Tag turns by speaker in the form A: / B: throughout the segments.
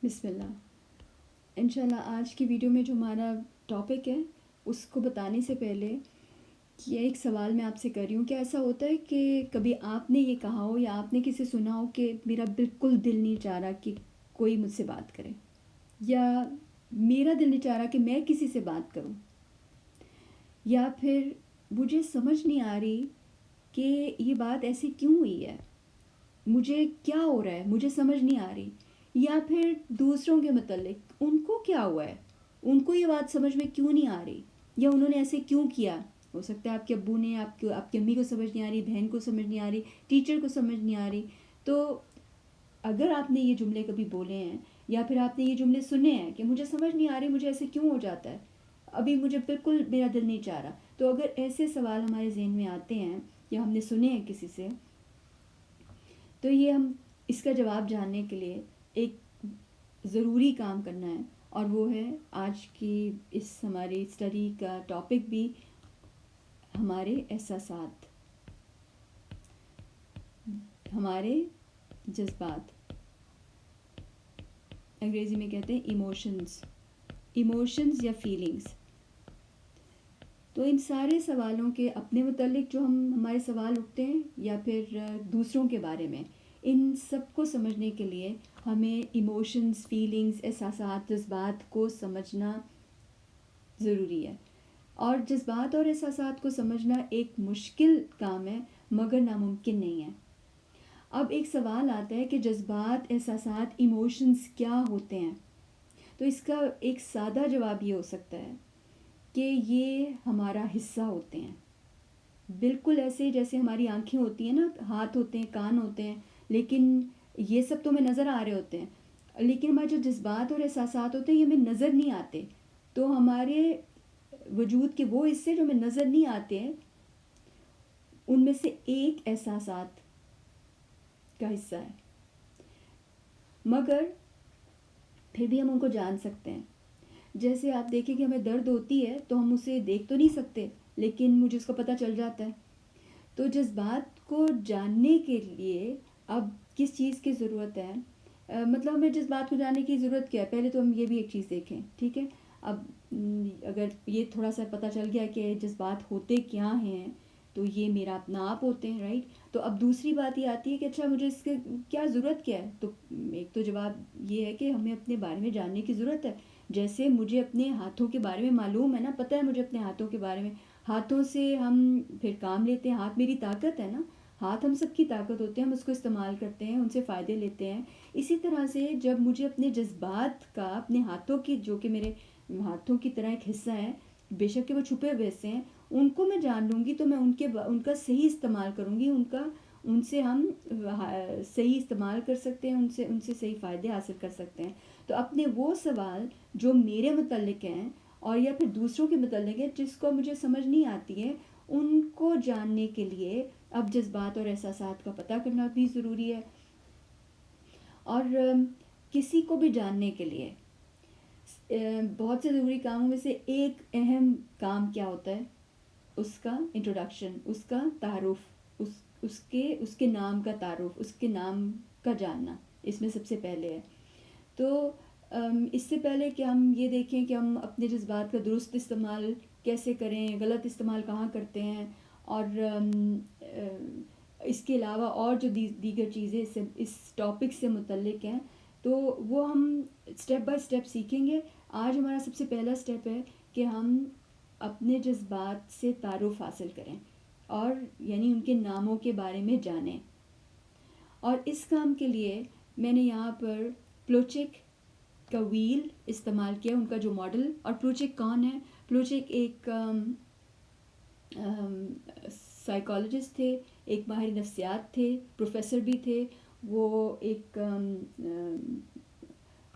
A: بسم اللہ. انشاءاللہ آج کی ویڈیو میں جو ہمارا ٹاپک ہے اس کو بتانے سے پہلے یہ ایک سوال میں آپ سے کر رہی ہوں. کیا ایسا ہوتا ہے کہ کبھی آپ نے یہ کہا ہو یا آپ نے کسی سے سنا ہو کہ میرا بالکل دل نہیں چاہ رہا کہ کوئی مجھ سے بات کرے، یا میرا دل نہیں چاہ رہا کہ میں کسی سے بات کروں، یا پھر مجھے سمجھ نہیں آ رہی کہ یہ بات ایسی کیوں ہوئی ہے، مجھے کیا ہو رہا ہے، مجھے سمجھ نہیں آ رہی. یا پھر دوسروں کے متعلق ان کو کیا ہوا ہے، ان کو یہ بات سمجھ میں کیوں نہیں آ رہی، یا انہوں نے ایسے کیوں کیا. ہو سکتا ہے آپ کے ابو نے آپ کی امی کو سمجھ نہیں آ رہی، بہن کو سمجھ نہیں آ رہی، ٹیچر کو سمجھ نہیں آ رہی. تو اگر آپ نے یہ جملے کبھی بولے ہیں یا پھر آپ نے یہ جملے سنے ہیں کہ مجھے سمجھ نہیں آ رہی، مجھے ایسے کیوں ہو جاتا ہے، ابھی مجھے بالکل میرا دل نہیں چاہ رہا، تو اگر ایسے سوال ہمارے ذہن میں آتے ہیں یا ہم نے سنے ہیں کسی سے، تو یہ ہم اس کا جواب جاننے کے لیے ایک ضروری کام کرنا ہے، اور وہ ہے آج کی اس ہماری اسٹڈی کا ٹاپک بھی ہمارے احساسات، ہمارے جذبات. انگریزی میں کہتے ہیں ایموشنز یا فیلنگز. تو ان سارے سوالوں کے اپنے متعلق جو ہمارے سوال اٹھتے ہیں یا پھر دوسروں کے بارے میں، ان سب کو سمجھنے کے لیے ہمیں ایموشنز، فیلنگز، احساسات، جذبات کو سمجھنا ضروری ہے. اور جذبات اور احساسات کو سمجھنا ایک مشکل کام ہے مگر ناممکن نہیں ہے. اب ایک سوال آتا ہے کہ جذبات، احساسات، ایموشنز کیا ہوتے ہیں؟ تو اس کا ایک سادہ جواب یہ ہو سکتا ہے کہ یہ ہمارا حصہ ہوتے ہیں، بالکل ایسے جیسے ہماری آنکھیں ہوتی ہیں نا، ہاتھ ہوتے ہیں، کان ہوتے ہیں، لیکن یہ سب تو ہمیں نظر آ رہے ہوتے ہیں، لیکن ہمارے جو جذبات اور احساسات ہوتے ہیں یہ ہمیں نظر نہیں آتے. تو ہمارے وجود کے وہ حصے جو ہمیں نظر نہیں آتے ہیں، ان میں سے ایک احساسات کا حصہ ہے، مگر پھر بھی ہم ان کو جان سکتے ہیں. جیسے آپ دیکھیں کہ ہمیں درد ہوتی ہے تو ہم اسے دیکھ تو نہیں سکتے، لیکن مجھے اس کا پتہ چل جاتا ہے. تو جذبات کو جاننے کے لیے اب کس چیز کی ضرورت ہے، مطلب ہمیں جذبات کو جاننے کی ضرورت کیا ہے؟ پہلے تو ہم یہ بھی ایک چیز دیکھیں، ٹھیک ہے. اب اگر یہ تھوڑا سا پتہ چل گیا کہ جذبات ہوتے کیا ہیں، تو یہ میرا اپنا آپ ہوتے ہیں، رائٹ. تو اب دوسری بات یہ آتی ہے کہ اچھا مجھے اس کے کیا ضرورت کیا ہے. تو ایک تو جواب یہ ہے کہ ہمیں اپنے بارے میں جاننے کی ضرورت ہے. جیسے مجھے اپنے ہاتھوں کے بارے میں معلوم ہے نا، پتہ ہے مجھے اپنے ہاتھوں کے بارے میں، ہاتھوں سے ہم پھر کام لیتے ہیں، ہاتھ میری طاقت ہے نا، ہاتھ ہم سب کی طاقت ہوتے ہیں، ہم اس کو استعمال کرتے ہیں، ان سے فائدے لیتے ہیں. اسی طرح سے جب مجھے اپنے جذبات کا، اپنے ہاتھوں کی، جو کہ میرے ہاتھوں کی طرح ایک حصہ ہے، بے شک کہ وہ چھپے ہوئے حصے ہیں، ان کو میں جان لوں گی تو میں ان کا صحیح استعمال کروں گی، ان سے ہم صحیح استعمال کر سکتے ہیں، ان سے صحیح فائدے حاصل کر سکتے ہیں. تو اپنے وہ سوال جو میرے متعلق ہیں اور یا پھر دوسروں کے متعلق ہے جس کو مجھے سمجھ نہیں آتی ہے، ان کو جاننے کے لیے اب جذبات اور احساسات کا پتہ کرنا بھی ضروری ہے. اور کسی کو بھی جاننے کے لیے بہت سے ضروری کاموں میں سے ایک اہم کام کیا ہوتا ہے؟ اس کا انٹروڈکشن، اس کا تعارف، اس کے نام کا تعارف، اس کے نام کا جاننا اس میں سب سے پہلے ہے. تو اس سے پہلے کہ ہم یہ دیکھیں کہ ہم اپنے جذبات کا درست استعمال کیسے کریں، غلط استعمال کہاں کرتے ہیں، اور اس کے علاوہ اور جو دیگر چیزیں اس ٹاپک سے متعلق ہیں، تو وہ ہم سٹیپ بائی سٹیپ سیکھیں گے. آج ہمارا سب سے پہلا سٹیپ ہے کہ ہم اپنے جذبات سے تعارف حاصل کریں، اور یعنی ان کے ناموں کے بارے میں جانیں. اور اس کام کے لیے میں نے یہاں پر پلوچک کا ویل استعمال کیا، ان کا جو ماڈل. اور پلوچک کون ہے؟ پلوچک ایک سائیکالوجسٹ تھے، ایک ماہر نفسیات تھے، پروفیسر بھی تھے. وہ ایک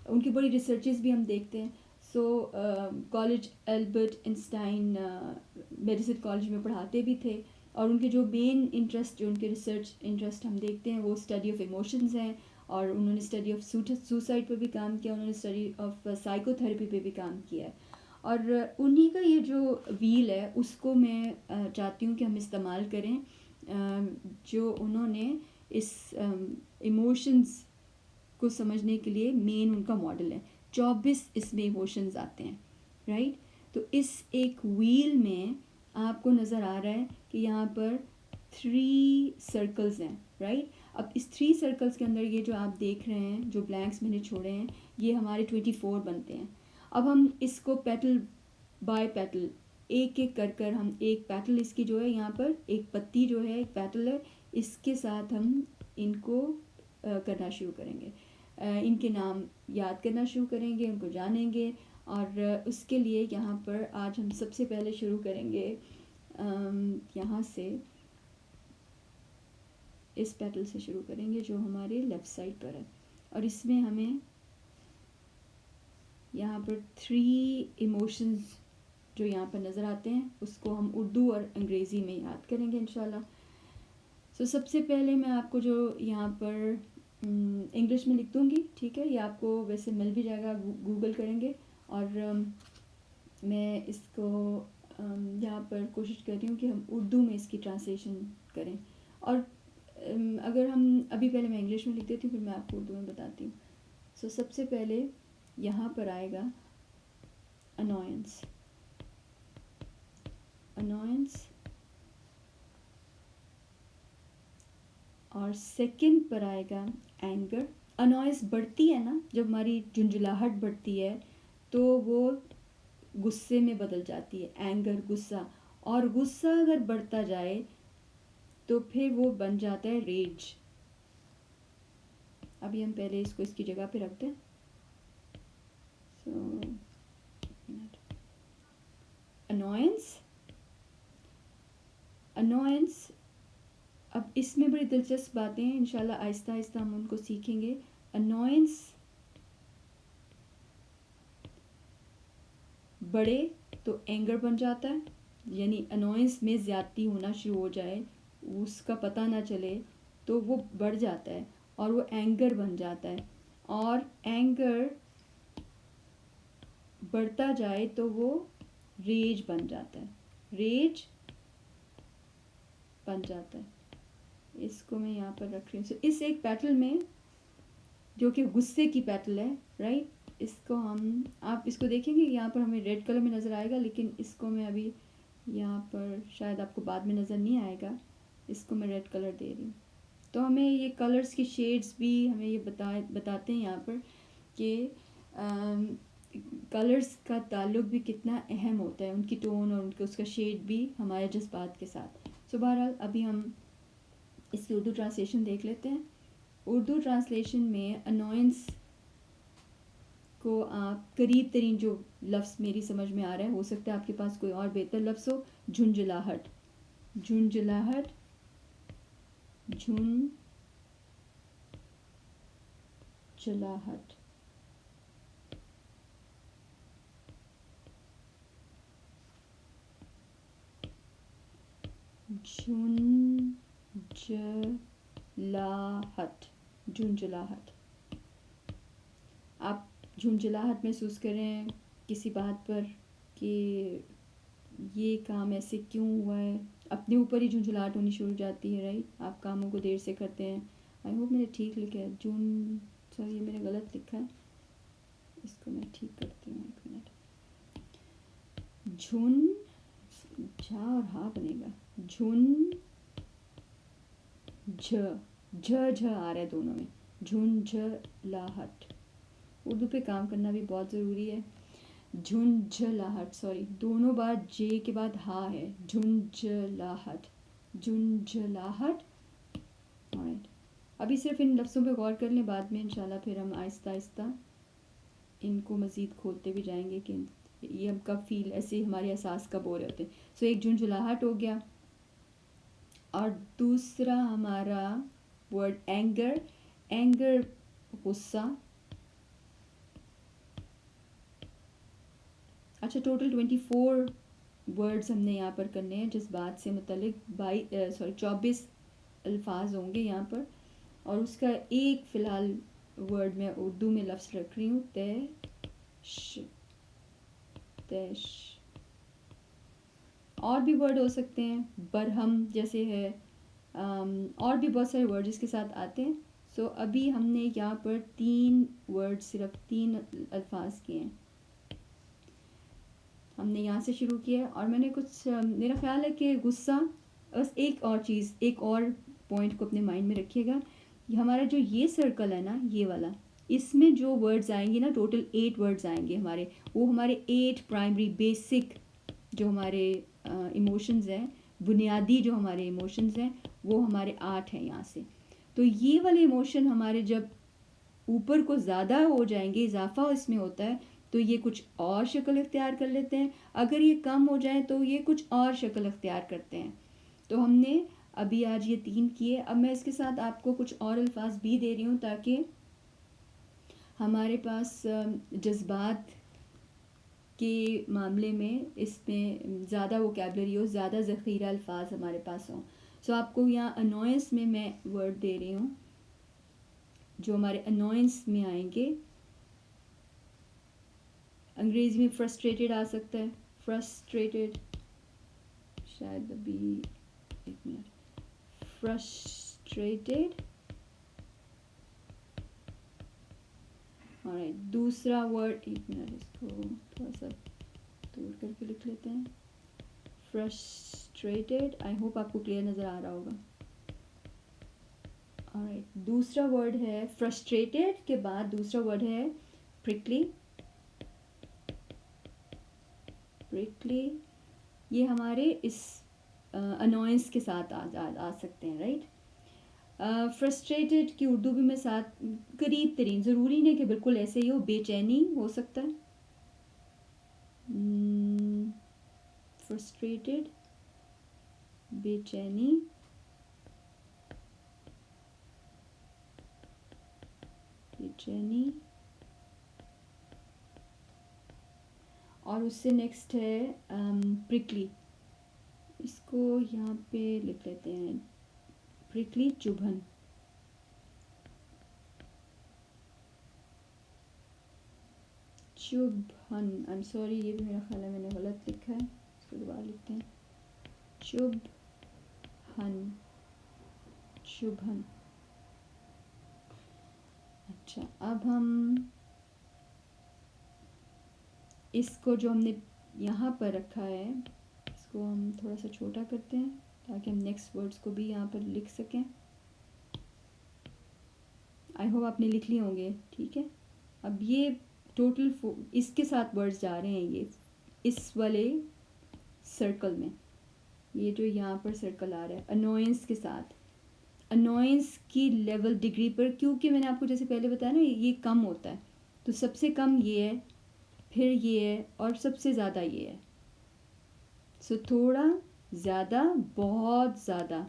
A: ان کی بڑی ریسرچز بھی ہم دیکھتے ہیں. سو کالج البرٹ انسٹائن میڈیسن کالج میں پڑھاتے بھی تھے، اور ان کے جو مین انٹرسٹ، جو ان کے ریسرچ انٹرسٹ ہم دیکھتے ہیں، وہ اسٹڈی آف ایموشنز ہیں. اور انہوں نے اسٹڈی آف سوسائڈ پہ بھی کام کیا، انہوں نے اسٹڈی آف سائیکو تھراپی پہ بھی کام کیا ہے. اور انہی کا یہ جو ویل ہے اس کو میں چاہتی ہوں کہ ہم استعمال کریں، جو انہوں نے اس ایموشنز کو سمجھنے کے لیے مین ان کا ماڈل ہے. 24 اس میں ایموشنز آتے ہیں, رائٹ. تو اس ایک ویل میں آپ کو نظر آ رہا ہے کہ یہاں پر 3 سرکلز ہیں, رائٹ. اب اس 3 سرکلز کے اندر یہ جو آپ دیکھ رہے ہیں, جو بلینکس میں نے چھوڑے ہیں, یہ ہمارے 24 بنتے ہیں. اب ہم اس کو پیٹل بائی پیٹل ایک ایک کر کر ہم ایک پیٹل اس کی جو ہے یہاں پر ایک پتی جو ہے ایک پیٹل ہے, اس کے ساتھ ہم ان کو کرنا شروع کریں گے, ان کے نام یاد کرنا شروع کریں گے, ان کو جانیں گے. اور اس کے لیے یہاں پر آج ہم سب سے پہلے شروع کریں گے یہاں سے, اس پیٹل سے شروع کریں گے جو ہمارے لیفٹ سائڈ پر ہے. اور اس میں ہمیں یہاں پر 3 ایموشنز جو یہاں پر نظر آتے ہیں اس کو ہم اردو اور انگریزی میں یاد کریں گے انشاءاللہ. سو سب سے پہلے میں آپ کو جو یہاں پر انگلش میں لکھ دوں گی, ٹھیک ہے, یہ آپ کو ویسے مل بھی جائے گا, گوگل کریں گے. اور میں اس کو یہاں پر کوشش کر رہی ہوں کہ ہم اردو میں اس کی ٹرانسلیشن کریں. اور اگر ہم ابھی پہلے میں انگلش میں لکھ دیتی ہوں, پھر میں آپ کو اردو میں بتاتی ہوں. سو سب سے پہلے یہاں پر آئے گا انوائنس. اور سیکنڈ پر آئے گا اینگر. انوائنس بڑھتی ہے نا, جب ہماری جھنجھلاہٹ بڑھتی ہے تو وہ غصے میں بدل جاتی ہے, اینگر غصہ. اور غصہ اگر بڑھتا جائے تو پھر وہ بن جاتا ہے ریج. ابھی ہم پہلے اس کو اس کی جگہ پہ رکھتے ہیں. سو انوائنس. اب اس میں بڑی دلچسپ باتیں ہیں, انشاءاللہ آہستہ آہستہ ہم ان کو سیکھیں گے. انوائنس بڑھے تو اینگر بن جاتا ہے, یعنی انوائنس میں زیادتی ہونا شروع ہو جائے, اس کا پتہ نہ چلے تو وہ بڑھ جاتا ہے اور وہ اینگر بن جاتا ہے. اور اینگر بڑھتا جائے تو وہ ریج بن جاتا ہے, ریج بن جاتا ہے. اس کو میں یہاں پر رکھ رہی ہوں. اس ایک پیٹل میں جو کہ غصے کی پیٹل ہے, رائٹ, اس کو ہم آپ اس کو دیکھیں گے یہاں پر ہمیں ریڈ کلر میں نظر آئے گا, لیکن اس کو میں ابھی یہاں پر شاید آپ کو بعد میں نظر نہیں آئے گا, اس کو میں ریڈ کلر دے رہی ہوں. تو ہمیں یہ کلرز کی شیڈز بھی ہمیں یہ بتاتے ہیں یہاں پر کہ کلرز کا تعلق بھی کتنا اہم ہوتا ہے, ان کی ٹون اور ان کا اس کا شیڈ بھی ہمارے جذبات کے ساتھ. سو بہرحال ابھی ہم اس کی اردو ٹرانسلیشن دیکھ لیتے ہیں. اردو ٹرانسلیشن میں انوائنس کو آپ قریب ترین جو لفظ میری سمجھ میں آ رہا ہے, ہو سکتا ہے آپ کے پاس کوئی اور بہتر لفظ ہو, جھنجھلاہٹ. جھنجھلاہٹ, جھنجھلاہٹ. جھنجھلاہٹ, جھنجھلاہٹ. آپ جھنجھلاہٹ محسوس کریں کسی بات پر کہ یہ کام ایسے کیوں ہوا ہے, اپنے اوپر ہی جھنجھلاہٹ ہونی شروع ہو جاتی ہے, رائٹ. آپ کاموں کو دیر سے کرتے ہیں. آئی ہوپ میں نے ٹھیک لکھا ہے, سوری یہ میں نے غلط لکھا ہے, اس کو میں ٹھیک کرتی ہوں, ایک منٹ. جھا اور ہا بنے گا, جھ آ رہا ہے دونوں میں, جھنجھلاہٹ. اردو پہ کام کرنا بھی بہت ضروری ہے. جھنجھلاہٹ, سوری, دونوں بار جے کے بعد ہا ہے, جھنجھلاہٹ, جھنجھلاہٹ. alright. ابھی صرف ان لفظوں پہ غور کر لیں, بعد میں انشاءاللہ پھر ہم آہستہ آہستہ ان کو مزید کھولتے بھی جائیں گے کہ یہ ہم کب فیل ایسے ہمارے احساس کب ہو رہے ہوتے ہیں. سو ایک جھنجھلاہٹ ہو گیا, اور دوسرا ہمارا ورڈ اینگر. اینگر غصہ. اچھا, ٹوٹل 24 ورڈز ہم نے یہاں پر کرنے ہیں جس بات سے متعلق 24 الفاظ ہوں گے یہاں پر. اور اس کا ایک فی الحال ورڈ میں اردو میں لفظ رکھ رہی ہوں, تیش. اور بھی ورڈ ہو سکتے ہیں, برہم جیسے ہے, اور بھی بہت سارے ورڈ اس کے ساتھ آتے ہیں. سو ابھی ہم نے یہاں پر 3 ورڈ، صرف 3 الفاظ کیے ہیں. ہم نے یہاں سے شروع کیا اور میں نے کچھ، میرا خیال ہے کہ غصہ، بس ایک اور چیز، ایک اور پوائنٹ کو اپنے مائنڈ میں رکھیے گا. ہمارا جو یہ سرکل ہے نا، یہ والا، اس میں جو ورڈز آئیں گے نا، ٹوٹل 8 ورڈز آئیں گے ہمارے. وہ ہمارے 8 پرائمری بیسک جو ہمارے ایموشنز ہیں، بنیادی جو ہمارے ایموشنز ہیں، وہ ہمارے 8 ہیں یہاں سے. تو یہ والے ایموشن ہمارے جب اوپر کو زیادہ ہو جائیں گے، اضافہ اس میں ہوتا ہے، تو یہ کچھ اور شکل اختیار کر لیتے ہیں. اگر یہ کم ہو جائیں تو یہ کچھ اور شکل اختیار کرتے ہیں. تو ہم نے ابھی آج یہ 3 کیے. اب میں اس کے ساتھ آپ کو کچھ اور الفاظ بھی دے رہی ہوں تاکہ ہمارے پاس جذبات کے معاملے میں اس میں زیادہ ووکیبلری ہو، زیادہ ذخیرہ الفاظ ہمارے پاس ہوں. سو آپ کو یہاں انوائنس میں ورڈ دے رہی ہوں جو ہمارے انوائنس میں آئیں گے. انگریزی میں فرسٹریٹڈ آ سکتا ہے، فرسٹریٹڈ، شاید ابھی ایک منٹ، فرسٹریٹڈ. اور دوسرا ورڈ، ایک منٹ اس کو تھوڑا سا دور کر کے لکھ لیتے ہیں. فرسٹریٹڈ، آئی ہوپ آپ کو کلیئر نظر آ رہا ہوگا. alright، دوسرا ورڈ ہے فرسٹریٹڈ کے بعد دوسرا ورڈ ہے پرکلی. پرکلی یہ ہمارے اس انوائنس کے ساتھ آ سکتے ہیں، رائٹ. فرسٹریٹڈ کی اردو بھی میں ساتھ قریب ترین، ضروری نہیں کہ بالکل ایسے ہی ہو، بے چینی ہو سکتا ہے. فرسٹریٹڈ، بے چینی. بے چینی. اور اس سے نیکسٹ ہے پرکلی. اس کو یہاں پہ لکھ لیتے ہیں پرکلی، چبھن. چبھن، آئی ایم سوری، یہ بھی میرا خیال ہے میں نے غلط لکھا ہے، اس کو دوبارہ لکھتے ہیں. چبھن، چبھن. اچھا، اب ہم اس کو جو ہم نے یہاں پر رکھا ہے، اس کو ہم تھوڑا سا چھوٹا کرتے ہیں تاکہ ہم نیکسٹ ورڈز کو بھی یہاں پر لکھ سکیں. آئی ہوپ آپ نے لکھ لیے ہوں گے، ٹھیک ہے. اب یہ ٹوٹل اس کے ساتھ ورڈز جا رہے ہیں، یہ اس والے سرکل میں، یہ جو یہاں پر سرکل آ رہا ہے انوائنس کے ساتھ. انوائنس کی لیول ڈگری پر، کیونکہ میں نے آپ کو جیسے پہلے بتایا نا، یہ کم ہوتا ہے، تو سب سے کم یہ ہے، پھر یہ ہے، اور سب سے زیادہ یہ ہے. سو تھوڑا زیادہ، بہت زیادہ،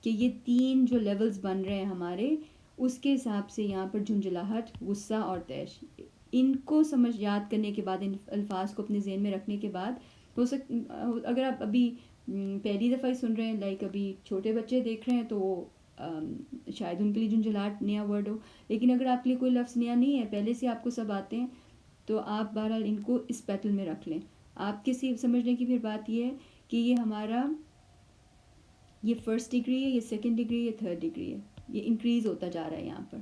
A: کہ یہ 3 جو لیولز بن رہے ہیں ہمارے، اس کے حساب سے یہاں پر جھنجھلاہٹ، غصہ اور طیش، ان کو یاد کرنے کے بعد، ان الفاظ کو اپنے ذہن میں رکھنے کے بعد، اگر آپ ابھی پہلی دفعہ ہی سن رہے ہیں، لائک ابھی چھوٹے بچے دیکھ رہے ہیں، تو وہ شاید ان کے لیے جھنجھلاہٹ نیا ورڈ ہو. لیکن اگر آپ کے لیے کوئی لفظ نیا نہیں ہے، پہلے سے آپ کو سب آتے ہیں، تو آپ بہرحال ان کو اس پیٹل میں رکھ لیں. آپ کے سمجھنے کی پھر بات یہ ہے کہ یہ ہمارا، یہ فرسٹ ڈگری ہے، یہ سیکنڈ ڈگری ہے، یہ تھرڈ ڈگری ہے، یہ انکریز ہوتا جا رہا ہے یہاں پر.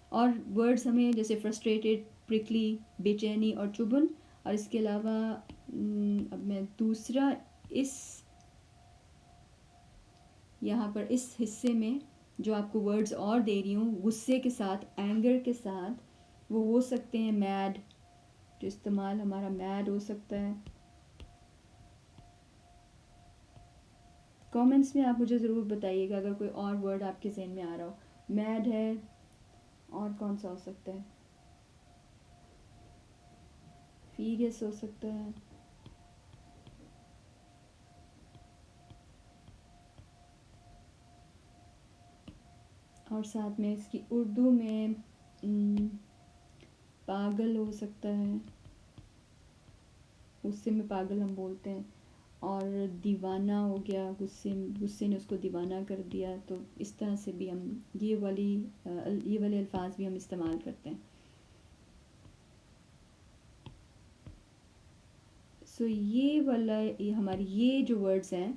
A: اور ورڈز ہمیں جیسے فرسٹریٹڈ، پرکلی، بے چینی اور چبھن. اور اس کے علاوہ اب میں دوسرا اس یہاں پر اس حصے میں جو آپ کو ورڈز اور دے رہی ہوں، غصے کے ساتھ، اینگر کے ساتھ، وہ ہو سکتے ہیں میڈ، جو استعمال ہمارا میڈ ہو سکتا ہے. کامنٹس میں آپ مجھے ضرور بتائیے گا اگر کوئی اور ورڈ آپ کے ذہن میں آ رہا ہو. میڈ ہے، اور کون سا ہو سکتا ہے، فیریس ہو سکتا ہے. اور ساتھ میں اس کی اردو میں پاگل ہو سکتا ہے، غصے میں پاگل ہم بولتے ہیں. اور دیوانہ ہو گیا، غصے نے اس کو دیوانہ کر دیا، تو اس طرح سے بھی ہم یہ والے الفاظ بھی ہم استعمال کرتے ہیں. سو یہ والا، ہماری یہ جو ورڈز ہیں،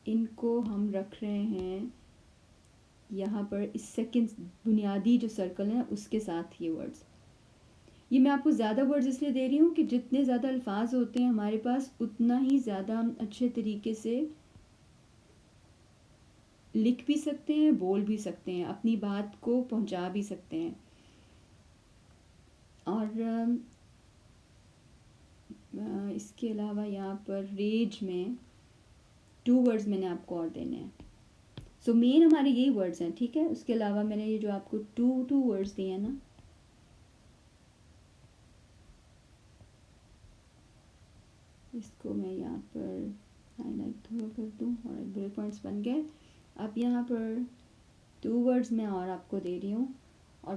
A: ان کو ہم رکھ رہے ہیں یہاں پر اس سیکنڈ بنیادی جو سرکل ہے اس کے ساتھ یہ ورڈز. یہ میں آپ کو زیادہ ورڈز اس لیے دے رہی ہوں کہ جتنے زیادہ الفاظ ہوتے ہیں ہمارے پاس اتنا ہی زیادہ ہم اچھے طریقے سے لکھ بھی سکتے ہیں، بول بھی سکتے ہیں، اپنی بات کو پہنچا بھی سکتے ہیں. اور اس کے علاوہ یہاں پر ریج میں 2 ورڈز میں نے آپ کو اور دینے ہیں. سو مین ہمارے یہی ورڈز ہیں، ٹھیک ہے. اس کے علاوہ میں نے یہ جو آپ کو 2 ورڈز دیے ہیں نا، اس کو میں یہاں پر ہائی لائٹ تھوڑا کر دوں اور بلٹ پوائنٹس بن گئے. اب یہاں پر 2 ورڈز میں اور آپ کو دے رہی ہوں، اور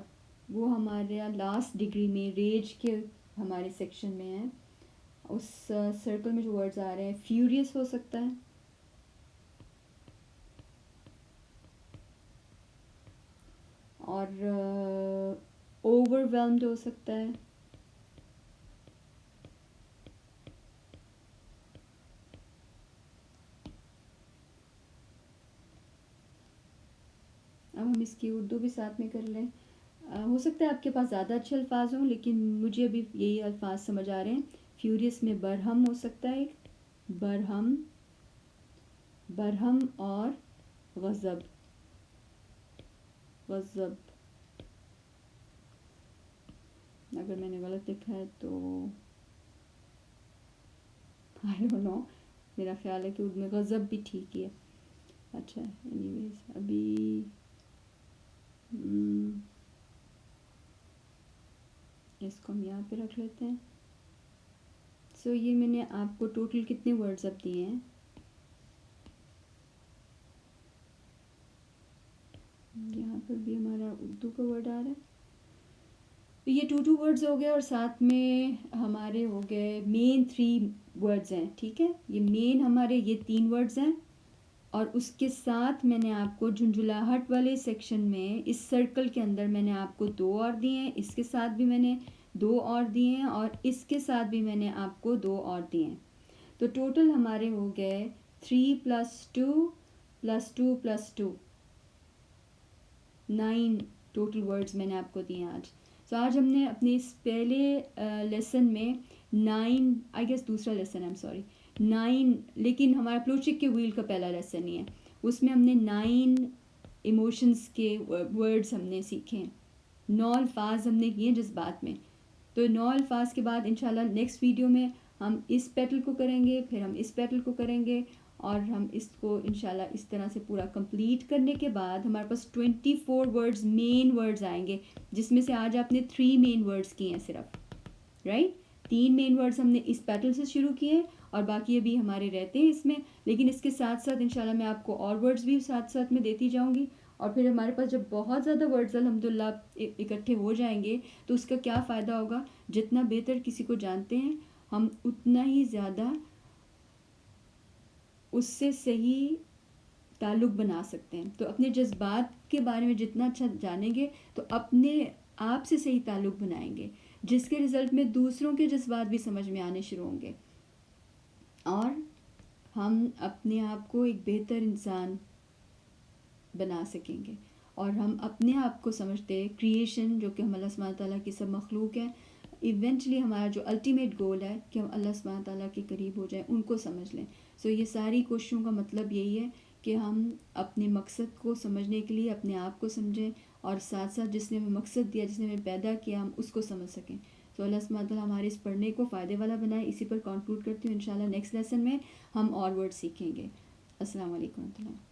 A: وہ ہمارے لاسٹ ڈگری میں ریج کے ہمارے سیکشن میں ہیں. اس سرکل میں جو ورڈز آ رہے ہیں، فیوریس ہو سکتا ہے، اور اوور ویلمڈ ہو سکتا ہے، اب ہم اس کی اردو بھی ساتھ میں کر لیں. ہو سکتا ہے آپ کے پاس زیادہ اچھے الفاظ ہوں، لیکن مجھے ابھی یہی الفاظ سمجھ آ رہے ہیں. فیوریس میں برہم ہو سکتا ہے، برہم اور غضب. اگر میں نے غلط لکھا ہے تو آئی ڈونٹ نو، میرا خیال ہے کہ اردو میں غضب بھی ٹھیک ہی ہے. اچھا اینی ویز ابھی اس کو ہم یہاں پہ رکھ لیتے ہیں. سو یہ میں نے آپ کو ٹوٹل کتنے ورڈز اب دیے ہیں؟ یہاں پر بھی ہمارا اردو کا ورڈ آ رہا ہے. یہ 2 ورڈز ہو گئے، اور ساتھ میں ہمارے ہو گئے مین 3 ورڈز ہیں، ٹھیک ہے. یہ مین ہمارے یہ 3 ورڈز ہیں، اور اس کے ساتھ میں نے آپ کو جھنجھلاہٹ والے سیکشن میں اس سرکل کے اندر میں نے آپ کو 2 اور دیے ہیں، اس کے ساتھ بھی میں نے 2 اور دیے ہیں، اور اس کے ساتھ بھی میں نے آپ کو 2 اور دیے ہیں. تو ٹوٹل ہمارے ہو گئے 3 + 2 + 2 + 2 9 ٹوٹل ورڈز میں نے آپ کو دیے ہیں آج. سو آج ہم نے اپنے اس پہلے لیسن میں 9 آئی گیس دوسرا لیسن ہے، ایم سوری 9، لیکن ہمارا پلوچک کے ویل کا پہلا لیسن ہی ہے. اس میں ہم نے 9 ایموشنس کے ورڈز ہم نے سیکھے ہیں. 9 الفاظ ہم نے کیے ہیں جذبات میں. تو 9 الفاظ کے بعد انشاءاللہ نیکسٹ ویڈیو میں ہم اس پیٹل کو کریں گے، پھر ہم اس پیٹل کو کریں گے، اور ہم اس کو انشاءاللہ اس طرح سے پورا کمپلیٹ کرنے کے بعد ہمارے پاس 24 ورڈز مین ورڈز آئیں گے، جس میں سے آج آپ نے 3 مین ورڈز کیے ہیں صرف، رائٹ. 3 مین ورڈز ہم نے اس پیٹل سے شروع کیے ہیں، اور باقی ابھی ہمارے رہتے ہیں اس میں. لیکن اس کے ساتھ ساتھ انشاءاللہ میں آپ کو اور ورڈز بھی ساتھ ساتھ میں دیتی جاؤں گی. اور پھر ہمارے پاس جب بہت زیادہ ورڈز الحمدللہ اکٹھے ہو جائیں گے تو اس کا کیا فائدہ ہوگا؟ جتنا بہتر کسی کو جانتے ہیں ہم، اتنا ہی زیادہ اس سے صحیح تعلق بنا سکتے ہیں. تو اپنے جذبات کے بارے میں جتنا اچھا جانیں گے تو اپنے آپ سے صحیح تعلق بنائیں گے، جس کے رزلٹ میں دوسروں کے جذبات بھی سمجھ میں آنے شروع ہوں گے، اور ہم اپنے آپ کو ایک بہتر انسان بنا سکیں گے. اور ہم اپنے آپ کو سمجھتے کریشن، جو کہ ہم اللہ سبحانہ تعالیٰ کی سب مخلوق ہیں، ایونچولی ہمارا جو الٹیمیٹ گول ہے کہ ہم اللہ سبحانہ تعالیٰ کے قریب ہو جائیں، ان کو سمجھ لیں. سو یہ ساری کوششوں کا مطلب یہی ہے کہ ہم اپنے مقصد کو سمجھنے کے لیے اپنے آپ کو سمجھیں، اور ساتھ ساتھ جس نے ہمیں مقصد دیا، جس نے ہمیں پیدا کیا، ہم اس کو سمجھ سکیں. تو اللہ سبحانہ تعالیٰ ہمارے اس پڑھنے کو فائدے والا بنائے. اسی پر کنکلوڈ کرتی ہوں. انشاءاللہ نیکسٹ لیسن میں ہم اور ورڈ سیکھیں گے. السلام علیکم و رحمۃ اللہ.